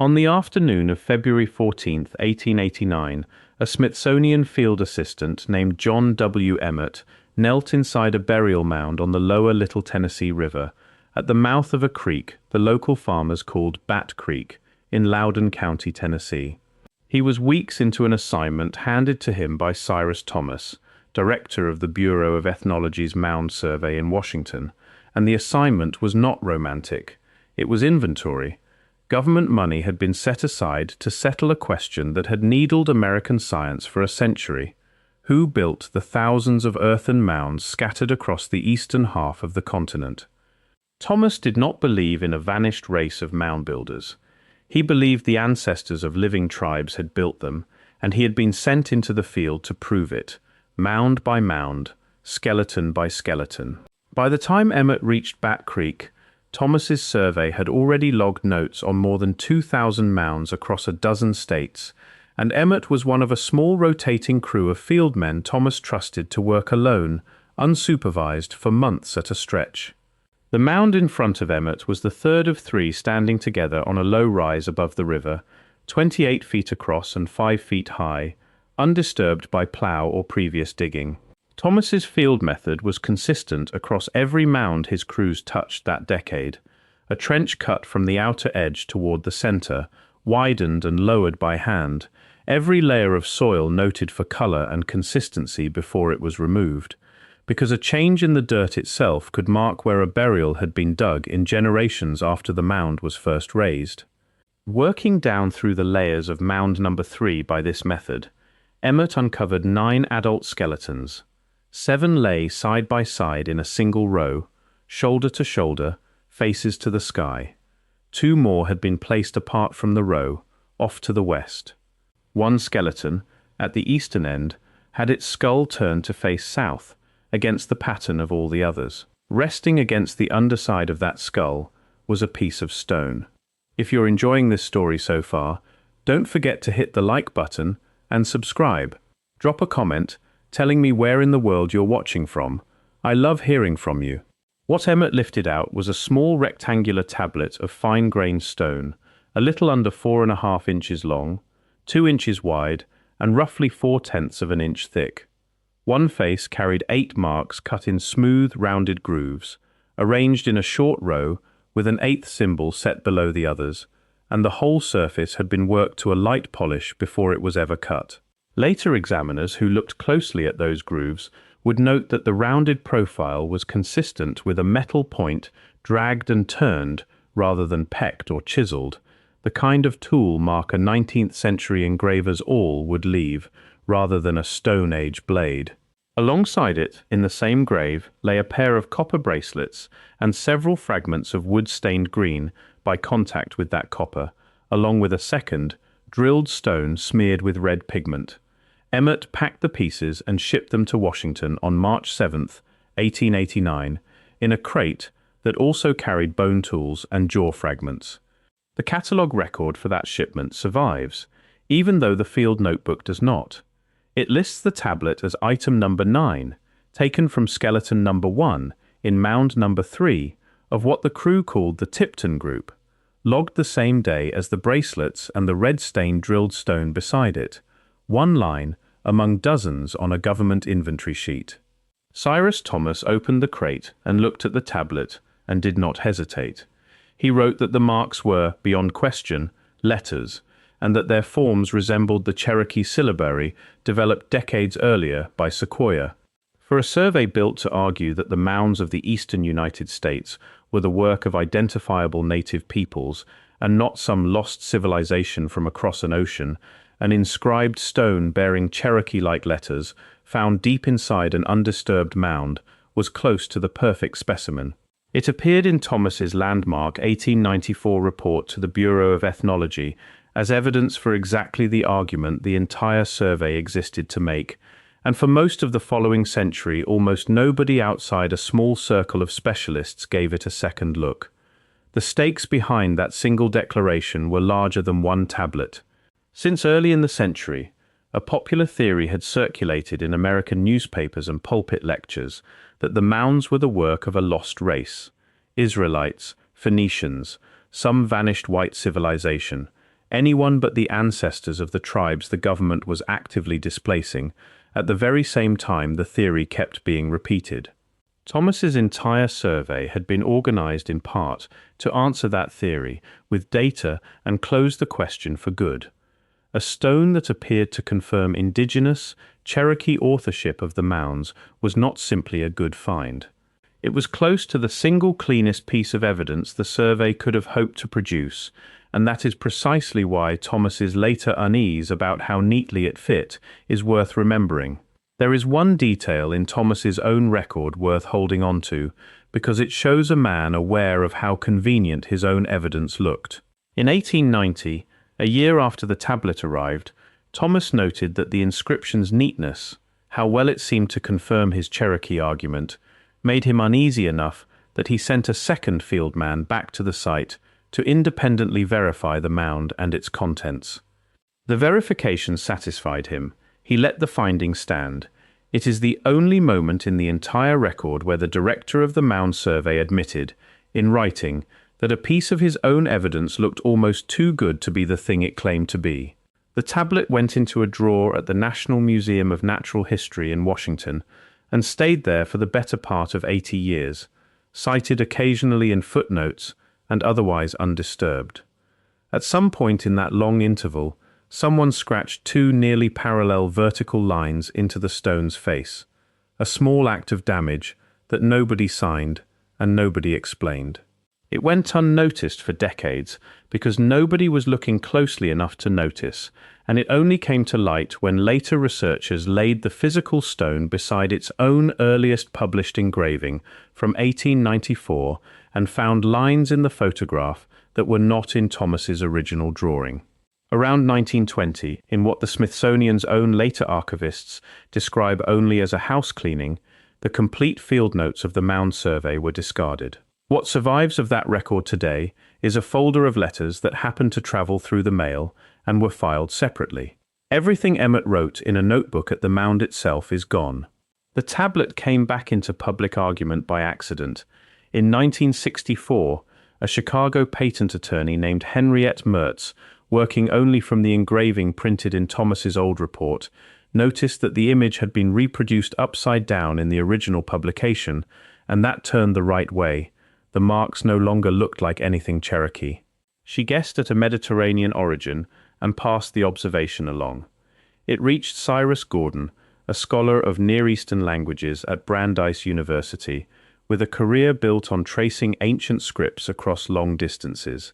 On the afternoon of February 14th, 1889, a Smithsonian field assistant named John W. Emmert knelt inside a burial mound on the lower Little Tennessee River, at the mouth of a creek the local farmers called Bat Creek, in Loudoun County, Tennessee. He was weeks into an assignment handed to him by Cyrus Thomas, director of the Bureau of Ethnology's Mound Survey in Washington, and the assignment was not romantic. It was inventory. Government money had been set aside to settle a question that had needled American science for a century. Who built the thousands of earthen mounds scattered across the eastern half of the continent? Thomas did not believe in a vanished race of mound builders. He believed the ancestors of living tribes had built them, and he had been sent into the field to prove it, mound by mound, skeleton by skeleton. By the time Emmert reached Bat Creek, Thomas's survey had already logged notes on more than 2,000 mounds across a dozen states, and Emmert was one of a small rotating crew of field men Thomas trusted to work alone, unsupervised, for months at a stretch. The mound in front of Emmert was the third of three standing together on a low rise above the river, 28 feet across and 5 feet high, undisturbed by plough or previous digging. Thomas's field method was consistent across every mound his crews touched that decade. A trench cut from the outer edge toward the center, widened and lowered by hand, every layer of soil noted for color and consistency before it was removed, because a change in the dirt itself could mark where a burial had been dug in generations after the mound was first raised. Working down through the layers of mound number 3 by this method, Emmert uncovered 9 adult skeletons. 7 lay side by side in a single row, shoulder to shoulder, faces to the sky. 2 more had been placed apart from the row, off to the west. One skeleton, at the eastern end, had its skull turned to face south, against the pattern of all the others. Resting against the underside of that skull was a piece of stone. If you're enjoying this story so far, don't forget to hit the like button and subscribe. Drop a comment telling me where in the world you're watching from. I love hearing from you. What Emmert lifted out was a small rectangular tablet of fine-grained stone, a little under 4.5 inches long, 2 inches wide, and roughly 4/10 of an inch thick. One face carried 8 marks cut in smooth, rounded grooves, arranged in a short row with an 8th symbol set below the others, and the whole surface had been worked to a light polish before it was ever cut. Later examiners who looked closely at those grooves would note that the rounded profile was consistent with a metal point dragged and turned rather than pecked or chiseled, the kind of tool mark a 19th-century engraver's awl would leave, rather than a Stone Age blade. Alongside it, in the same grave, lay a pair of copper bracelets and several fragments of wood stained green by contact with that copper, along with a second, drilled stone smeared with red pigment. Emmert packed the pieces and shipped them to Washington on March 7th, 1889, in a crate that also carried bone tools and jaw fragments. The catalogue record for that shipment survives, even though the field notebook does not. It lists the tablet as item number 9, taken from skeleton number 1 in mound number 3 of what the crew called the Tipton group, logged the same day as the bracelets and the red-stained drilled stone beside it, one line among dozens on a government inventory sheet. Cyrus Thomas opened the crate and looked at the tablet and did not hesitate. He wrote that the marks were, beyond question, letters, and that their forms resembled the Cherokee syllabary developed decades earlier by Sequoyah. For a survey built to argue that the mounds of the eastern United States were the work of identifiable native peoples and not some lost civilization from across an ocean, an inscribed stone bearing Cherokee-like letters, found deep inside an undisturbed mound, was close to the perfect specimen. It appeared in Thomas's landmark 1894 report to the Bureau of Ethnology as evidence for exactly the argument the entire survey existed to make, and for most of the following century almost nobody outside a small circle of specialists gave it a second look. The stakes behind that single declaration were larger than one tablet. Since early in the century, a popular theory had circulated in American newspapers and pulpit lectures that the mounds were the work of a lost race, Israelites, Phoenicians, some vanished white civilization, anyone but the ancestors of the tribes the government was actively displacing. At the very same time, the theory kept being repeated. Thomas's entire survey had been organized in part to answer that theory with data and close the question for good. A stone that appeared to confirm indigenous, Cherokee authorship of the mounds was not simply a good find. It was close to the single cleanest piece of evidence the survey could have hoped to produce, and that is precisely why Thomas's later unease about how neatly it fit is worth remembering. There is one detail in Thomas's own record worth holding on to, because it shows a man aware of how convenient his own evidence looked. In 1890, a year after the tablet arrived, Thomas noted that the inscription's neatness, how well it seemed to confirm his Cherokee argument, made him uneasy enough that he sent a second field man back to the site to independently verify the mound and its contents. The verification satisfied him. He let the finding stand. It is the only moment in the entire record where the director of the mound survey admitted, in writing, that a piece of his own evidence looked almost too good to be the thing it claimed to be. The tablet went into a drawer at the National Museum of Natural History in Washington and stayed there for the better part of 80 years, cited occasionally in footnotes and otherwise undisturbed. At some point in that long interval, someone scratched two nearly parallel vertical lines into the stone's face, a small act of damage that nobody signed and nobody explained. It went unnoticed for decades because nobody was looking closely enough to notice, and it only came to light when later researchers laid the physical stone beside its own earliest published engraving from 1894 and found lines in the photograph that were not in Thomas's original drawing. Around 1920, in what the Smithsonian's own later archivists describe only as a house cleaning, the complete field notes of the mound survey were discarded. What survives of that record today is a folder of letters that happened to travel through the mail and were filed separately. Everything Emmert wrote in a notebook at the mound itself is gone. The tablet came back into public argument by accident. In 1964, a Chicago patent attorney named Henriette Mertz, working only from the engraving printed in Thomas's old report, noticed that the image had been reproduced upside down in the original publication, and that turned the right way. The marks no longer looked like anything Cherokee. She guessed at a Mediterranean origin and passed the observation along. It reached Cyrus Gordon, a scholar of Near Eastern languages at Brandeis University, with a career built on tracing ancient scripts across long distances.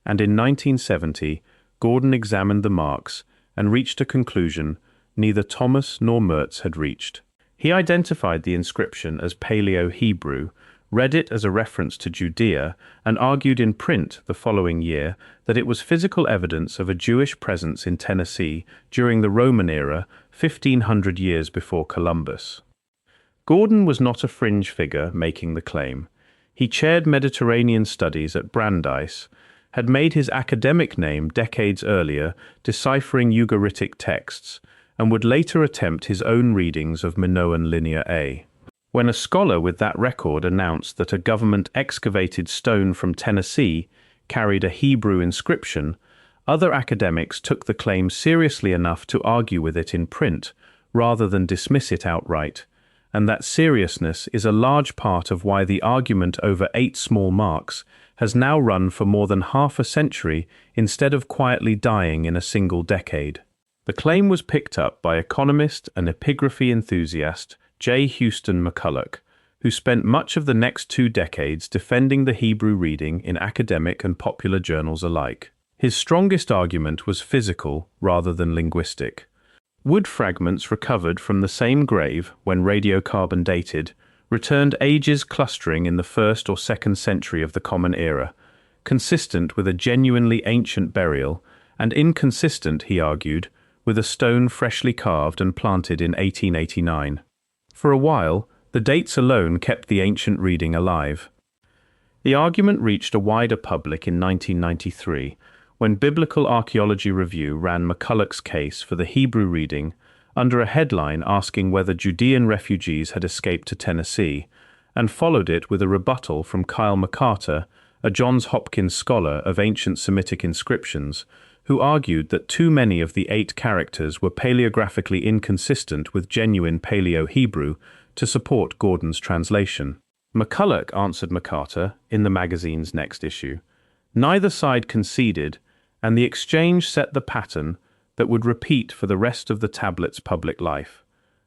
And in 1970, Gordon examined the marks and reached a conclusion neither Thomas nor Mertz had reached. He identified the inscription as Paleo-Hebrew, read it as a reference to Judea, and argued in print the following year that it was physical evidence of a Jewish presence in Tennessee during the Roman era, 1500 years before Columbus. Gordon was not a fringe figure making the claim. He chaired Mediterranean studies at Brandeis, had made his academic name decades earlier deciphering Ugaritic texts, and would later attempt his own readings of Minoan Linear A. When a scholar with that record announced that a government-excavated stone from Tennessee carried a Hebrew inscription, other academics took the claim seriously enough to argue with it in print, rather than dismiss it outright, and that seriousness is a large part of why the argument over 8 small marks has now run for more than half a century instead of quietly dying in a single decade. The claim was picked up by economist and epigraphy enthusiast J. Houston McCulloch, who spent much of the next 2 decades defending the Hebrew reading in academic and popular journals alike. His strongest argument was physical rather than linguistic. Wood fragments recovered from the same grave, when radiocarbon dated, returned ages clustering in the 1st or 2nd century of the Common Era, consistent with a genuinely ancient burial, and inconsistent, he argued, with a stone freshly carved and planted in 1889. For a while, the dates alone kept the ancient reading alive. The argument reached a wider public in 1993, when Biblical Archaeology Review ran McCulloch's case for the Hebrew reading under a headline asking whether Judean refugees had escaped to Tennessee, and followed it with a rebuttal from Kyle McCarter, a Johns Hopkins scholar of ancient Semitic inscriptions, who argued that too many of the 8 characters were paleographically inconsistent with genuine Paleo-Hebrew to support Gordon's translation. McCulloch answered McCarter in the magazine's next issue. Neither side conceded, and the exchange set the pattern that would repeat for the rest of the tablet's public life.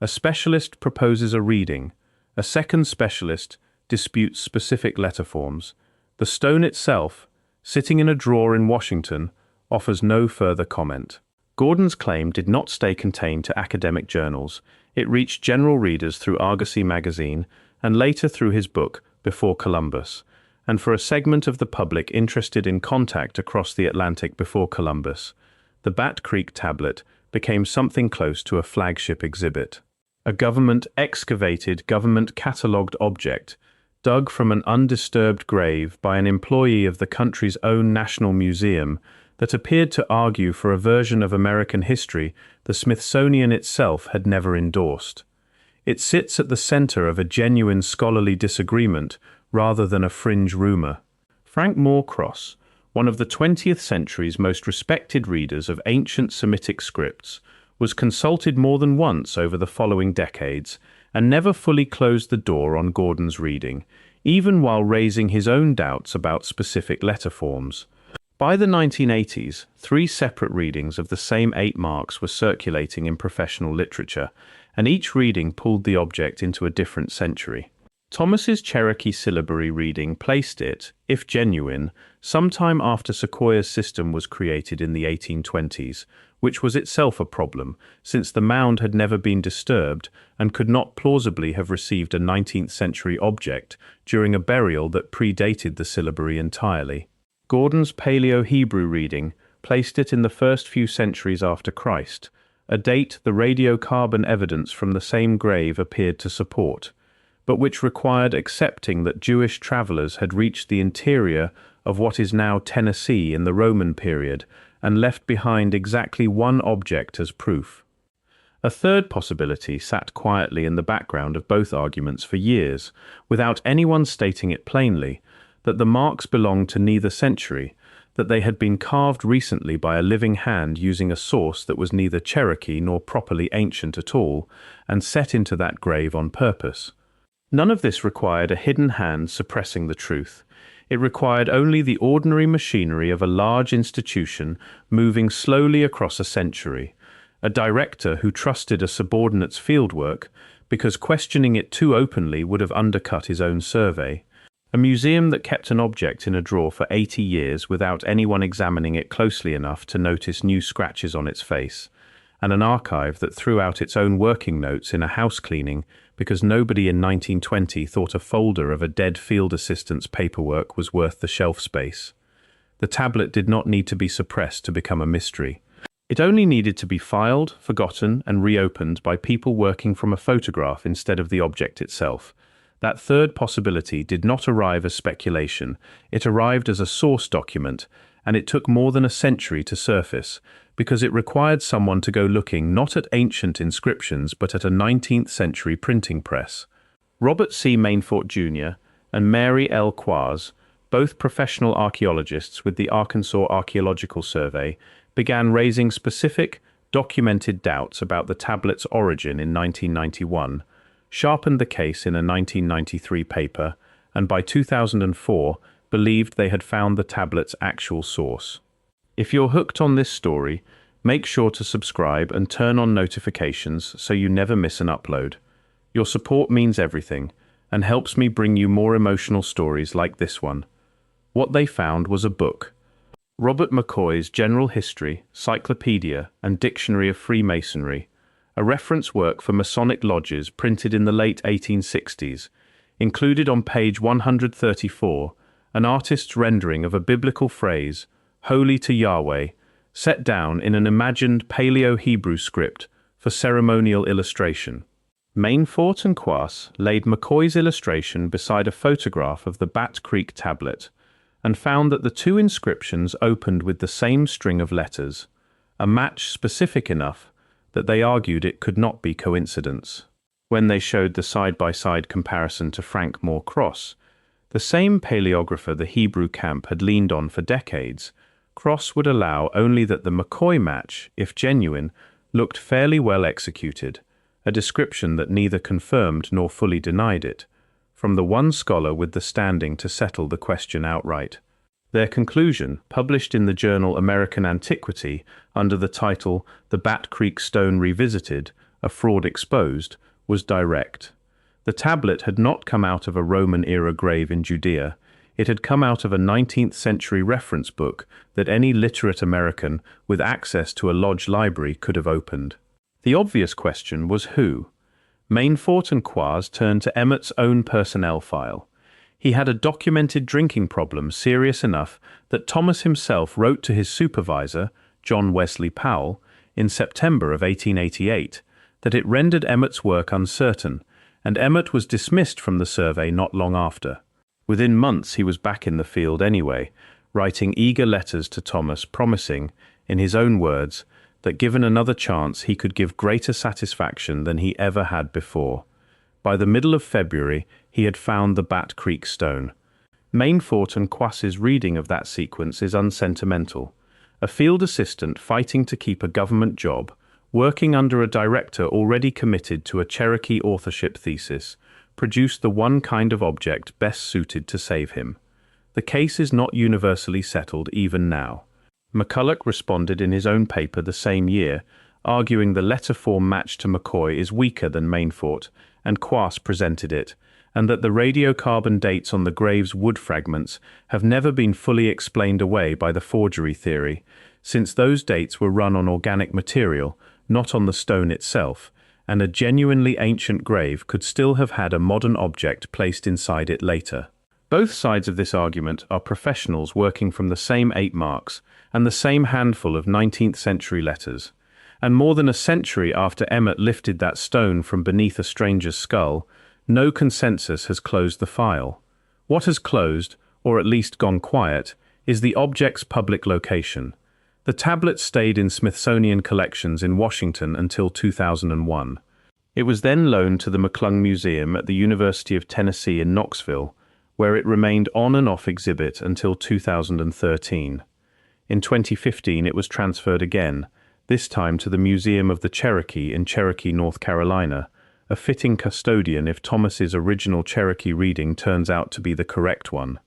A specialist proposes a reading. A second specialist disputes specific letter forms. The stone itself, sitting in a drawer in Washington, offers no further comment. Gordon's claim did not stay contained to academic journals. It reached general readers through Argosy magazine and later through his book, Before Columbus, and for a segment of the public interested in contact across the Atlantic before Columbus, the Bat Creek tablet became something close to a flagship exhibit. A government-excavated, government-catalogued object, dug from an undisturbed grave by an employee of the country's own National Museum, that appeared to argue for a version of American history the Smithsonian itself had never endorsed. It sits at the center of a genuine scholarly disagreement rather than a fringe rumor. Frank Moorcross, one of the 20th century's most respected readers of ancient Semitic scripts, was consulted more than once over the following decades and never fully closed the door on Gordon's reading, even while raising his own doubts about specific letter forms. By the 1980s, 3 separate readings of the same 8 marks were circulating in professional literature, and each reading pulled the object into a different century. Thomas's Cherokee syllabary reading placed it, if genuine, sometime after Sequoyah's system was created in the 1820s, which was itself a problem, since the mound had never been disturbed and could not plausibly have received a 19th-century object during a burial that predated the syllabary entirely. Gordon's Paleo-Hebrew reading placed it in the first few centuries after Christ, a date the radiocarbon evidence from the same grave appeared to support, but which required accepting that Jewish travelers had reached the interior of what is now Tennessee in the Roman period and left behind exactly one object as proof. A third possibility sat quietly in the background of both arguments for years, without anyone stating it plainly, that the marks belonged to neither century, that they had been carved recently by a living hand using a source that was neither Cherokee nor properly ancient at all, and set into that grave on purpose. None of this required a hidden hand suppressing the truth. It required only the ordinary machinery of a large institution moving slowly across a century, a director who trusted a subordinate's fieldwork because questioning it too openly would have undercut his own survey, a museum that kept an object in a drawer for 80 years without anyone examining it closely enough to notice new scratches on its face, and an archive that threw out its own working notes in a house cleaning because nobody in 1920 thought a folder of a dead field assistant's paperwork was worth the shelf space. The tablet did not need to be suppressed to become a mystery. It only needed to be filed, forgotten, and reopened by people working from a photograph instead of the object itself. That third possibility did not arrive as speculation. It arrived as a source document, and it took more than a century to surface, because it required someone to go looking not at ancient inscriptions but at a 19th-century printing press. Robert C. Mainfort Jr. and Mary L. Quaz, both professional archaeologists with the Arkansas Archaeological Survey, began raising specific, documented doubts about the tablet's origin in 1991, sharpened the case in a 1993 paper, and by 2004 believed they had found the tablet's actual source. If you're hooked on this story, make sure to subscribe and turn on notifications so you never miss an upload. Your support means everything and helps me bring you more emotional stories like this one. What they found was a book. Robert McCoy's General History, Cyclopedia, and Dictionary of Freemasonry, a reference work for Masonic lodges printed in the late 1860s, included on page 134 an artist's rendering of a biblical phrase, Holy to Yahweh, set down in an imagined Paleo-Hebrew script for ceremonial illustration. Mainfort and Quas laid McCoy's illustration beside a photograph of the Bat Creek tablet and found that the two inscriptions opened with the same string of letters, a match specific enough that they argued it could not be coincidence. When they showed the side-by-side comparison to Frank Moorcross, the same paleographer the Hebrew camp had leaned on for decades, Cross would allow only that the McCoy match, if genuine, looked fairly well executed, a description that neither confirmed nor fully denied it, from the one scholar with the standing to settle the question outright. Their conclusion, published in the journal American Antiquity under the title The Bat Creek Stone Revisited, A Fraud Exposed, was direct. The tablet had not come out of a Roman-era grave in Judea. It had come out of a 19th-century reference book that any literate American with access to a lodge library could have opened. The obvious question was who? Mainfort and Quaz turned to Emmert's own personnel file. He had a documented drinking problem serious enough that Thomas himself wrote to his supervisor, John Wesley Powell, in September of 1888, that it rendered Emmert's work uncertain, and Emmert was dismissed from the survey not long after. Within months he was back in the field anyway, writing eager letters to Thomas promising, in his own words, that given another chance he could give greater satisfaction than he ever had before. By the middle of February, he had found the Bat Creek stone. Mainfort and Quas's reading of that sequence is unsentimental. A field assistant fighting to keep a government job, working under a director already committed to a Cherokee authorship thesis, produced the one kind of object best suited to save him. The case is not universally settled even now. McCulloch responded in his own paper the same year, arguing the letter-form match to McCoy is weaker than Mainfort, and Quas presented it, and that the radiocarbon dates on the grave's wood fragments have never been fully explained away by the forgery theory, since those dates were run on organic material, not on the stone itself, and a genuinely ancient grave could still have had a modern object placed inside it later. Both sides of this argument are professionals working from the same 8 marks and the same handful of 19th-century letters. And more than a century after Emmert lifted that stone from beneath a stranger's skull, no consensus has closed the file. What has closed, or at least gone quiet, is the object's public location. The tablet stayed in Smithsonian collections in Washington until 2001. It was then loaned to the McClung Museum at the University of Tennessee in Knoxville, where it remained on and off exhibit until 2013. In 2015 it was transferred again, this time to the Museum of the Cherokee in Cherokee, North Carolina, a fitting custodian if Thomas's original Cherokee reading turns out to be the correct one.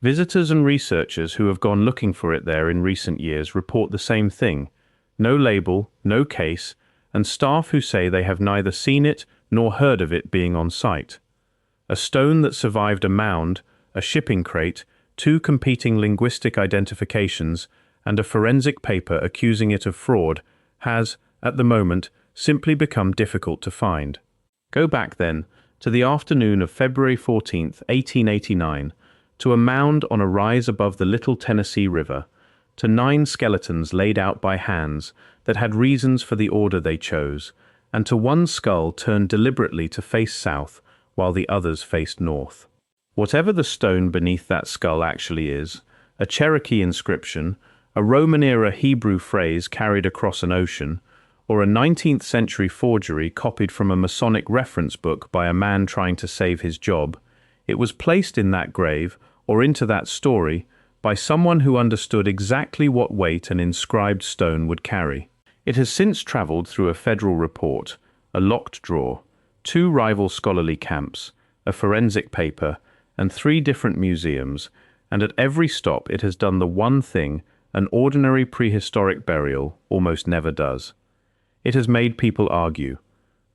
Visitors and researchers who have gone looking for it there in recent years report the same thing: no label, no case, and staff who say they have neither seen it nor heard of it being on site. A stone that survived a mound, a shipping crate, 2 competing linguistic identifications, and a forensic paper accusing it of fraud has, at the moment, simply become difficult to find. Go back, then, to the afternoon of February 14, 1889, to a mound on a rise above the Little Tennessee River, to 9 skeletons laid out by hands that had reasons for the order they chose, and to one skull turned deliberately to face south while the others faced north. Whatever the stone beneath that skull actually is, a Cherokee inscription, a Roman-era Hebrew phrase carried across an ocean, or a 19th-century forgery copied from a Masonic reference book by a man trying to save his job, it was placed in that grave, or into that story, by someone who understood exactly what weight an inscribed stone would carry. It has since traveled through a federal report, a locked drawer, 2 rival scholarly camps, a forensic paper, and 3 different museums, and at every stop it has done the one thing an ordinary prehistoric burial almost never does. It has made people argue.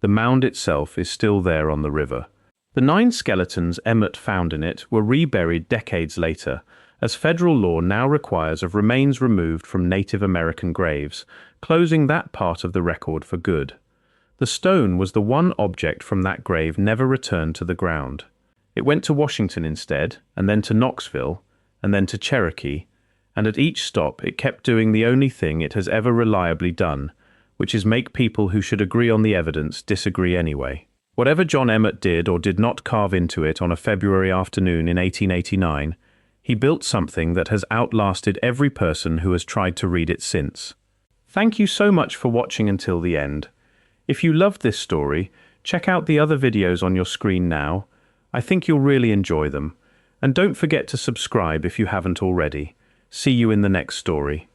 The mound itself is still there on the river. The 9 skeletons Emmert found in it were reburied decades later, as federal law now requires of remains removed from Native American graves, closing that part of the record for good. The stone was the one object from that grave never returned to the ground. It went to Washington instead, and then to Knoxville, and then to Cherokee, and at each stop it kept doing the only thing it has ever reliably done, which is make people who should agree on the evidence disagree anyway. Whatever John Emmert did or did not carve into it on a February afternoon in 1889, he built something that has outlasted every person who has tried to read it since. Thank you so much for watching until the end. If you loved this story, check out the other videos on your screen now. I think you'll really enjoy them. And don't forget to subscribe if you haven't already. See you in the next story.